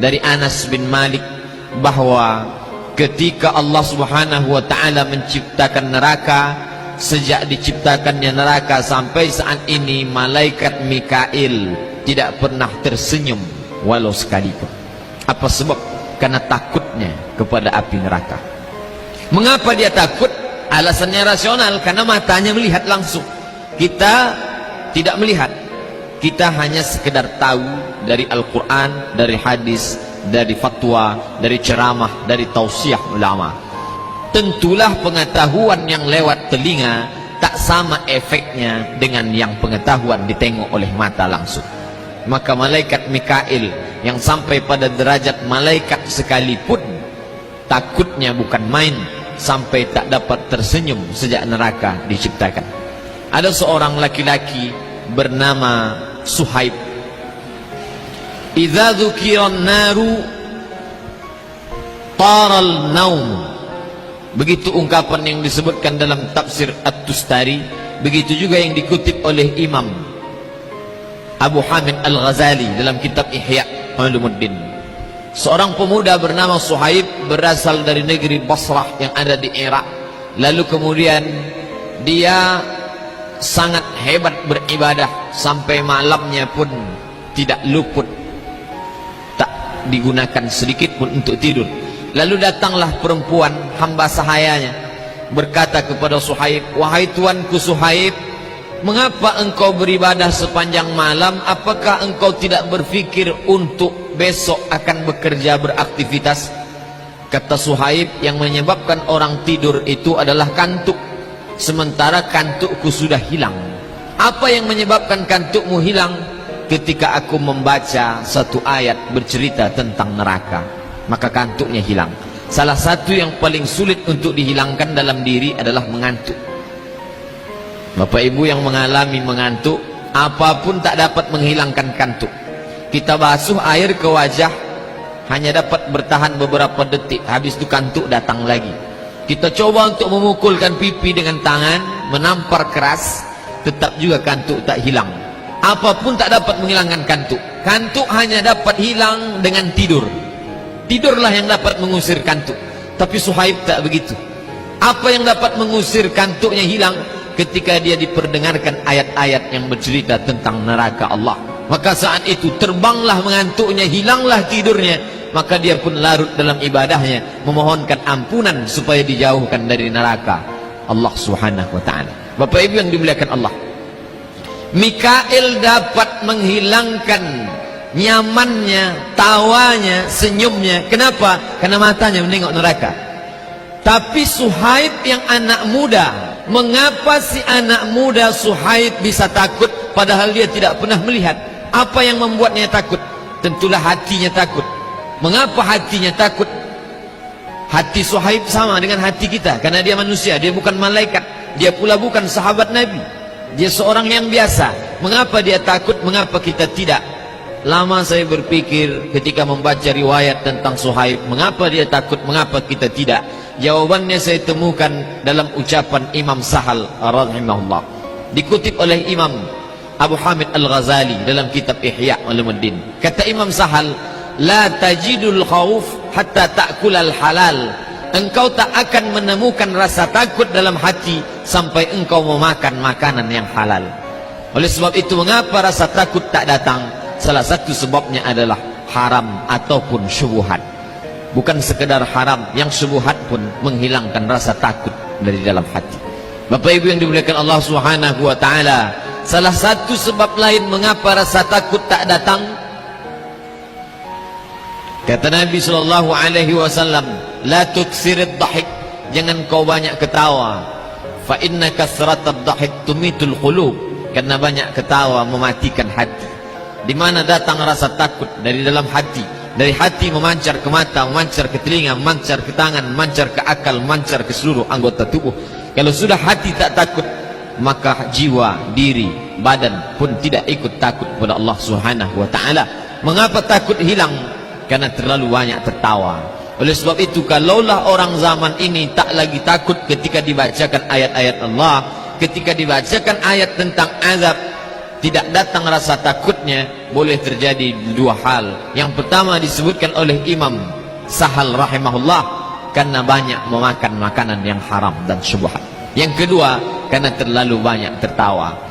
dari Anas bin Malik bahwa ketika Allah Subhanahu wa taala menciptakan neraka, sejak diciptakannya neraka sampai saat ini malaikat Mikail tidak pernah tersenyum walau sekalipun. Apa sebab? Karena takutnya kepada api neraka. Mengapa dia takut? Alasannya rasional, karena matanya melihat langsung. Kita tidak melihat. Kita hanya sekedar tahu dari Al-Quran, dari hadis, dari fatwa, dari ceramah, dari tausiah ulama. Tentulah pengetahuan yang lewat telinga tak sama efeknya dengan yang pengetahuan ditengok oleh mata langsung. Maka malaikat Mikail yang sampai pada derajat malaikat sekalipun takutnya bukan main, sampai tak dapat tersenyum sejak neraka diciptakan. Ada seorang laki-laki bernama Suhaib. Idza dzukiran naru taral naum. Begitu ungkapan yang disebutkan dalam tafsir At-Tustari, begitu juga yang dikutip oleh Imam Abu Hamid Al-Ghazali dalam kitab Ihya Ulumuddin. Seorang pemuda bernama Suhaib berasal dari negeri Basrah yang ada di Irak. Lalu kemudian dia sangat hebat beribadah, sampai malamnya pun tidak luput, tak digunakan sedikit pun untuk tidur. Lalu datanglah perempuan hamba sahayanya berkata kepada Suhaib, "Wahai tuanku Suhaib, mengapa engkau beribadah sepanjang malam? Apakah engkau tidak berfikir untuk besok akan bekerja beraktivitas?" Kata Suhaib, "Yang menyebabkan orang tidur itu adalah kantuk, sementara kantukku sudah hilang." "Apa yang menyebabkan kantukmu hilang?" "Ketika aku membaca satu ayat bercerita tentang neraka, maka kantuknya hilang." Salah satu yang paling sulit untuk dihilangkan dalam diri adalah mengantuk. Bapak ibu yang mengalami mengantuk, apapun tak dapat menghilangkan kantuk. Kita basuh air ke wajah, hanya dapat bertahan beberapa detik, habis itu kantuk datang lagi. Kita coba untuk memukulkan pipi dengan tangan, menampar keras, tetap juga kantuk tak hilang. Apapun tak dapat menghilangkan kantuk. Kantuk hanya dapat hilang dengan tidur. Tidurlah yang dapat mengusir kantuk. Tapi Suhaib tak begitu. Apa yang dapat mengusir kantuknya hilang? Ketika dia diperdengarkan ayat-ayat yang bercerita tentang neraka Allah. Maka saat itu terbanglah mengantuknya, hilanglah tidurnya. Maka dia pun larut dalam ibadahnya, memohonkan ampunan supaya dijauhkan dari neraka Allah Subhanahu wa ta'ala. Bapak ibu yang dimuliakan Allah, Mikail dapat menghilangkan nyamannya, tawanya, senyumnya. Kenapa? Karena matanya menengok neraka. Tapi Suhaib yang anak muda, mengapa si anak muda Suhaib bisa takut padahal dia tidak pernah melihat? Apa yang membuatnya takut? Tentulah hatinya takut. Mengapa hatinya takut? Hati Suhaib sama dengan hati kita, karena dia manusia, dia bukan malaikat, dia pula bukan sahabat Nabi, dia seorang yang biasa. Mengapa dia takut? Mengapa kita tidak? Lama saya berpikir ketika membaca riwayat tentang Suhaib, mengapa dia takut, mengapa kita tidak? Jawabannya saya temukan dalam ucapan Imam Sahal rahimahullah, dikutip oleh Imam Abu Hamid Al-Ghazali dalam kitab Ihya Ulumuddin. Kata Imam Sahal, "La tajidul khauf hatta ta'kulal halal." Engkau tak akan menemukan rasa takut dalam hati sampai engkau memakan makanan yang halal. Oleh sebab itu, mengapa rasa takut tak datang? Salah satu sebabnya adalah haram ataupun syubhat. Bukan sekedar haram, yang syubhat pun menghilangkan rasa takut dari dalam hati. Bapak ibu yang dimuliakan Allah Subhanahu wa ta'ala, salah satu sebab lain mengapa rasa takut tak datang, kata Nabi SAW, "La tuksirid dahik." Jangan kau banyak ketawa. "Fa inna kasratad dahik tumitul qulub." Karena banyak ketawa mematikan hati. Di mana datang rasa takut? Dari dalam hati. Dari hati memancar ke mata, memancar ke telinga, memancar ke tangan, memancar ke akal, memancar ke seluruh anggota tubuh. Kalau sudah hati tak takut, maka jiwa, diri, badan pun tidak ikut takut kepada Allah Subhanahu wa ta'ala. Mengapa takut hilang? Karena terlalu banyak tertawa. Oleh sebab itu, kalaulah orang zaman ini tak lagi takut ketika dibacakan ayat-ayat Allah, ketika dibacakan ayat tentang azab, tidak datang rasa takutnya, boleh terjadi dua hal. Yang pertama disebutkan oleh Imam Sahal rahimahullah, karena banyak memakan makanan yang haram dan syubhat. Yang kedua, karena terlalu banyak tertawa.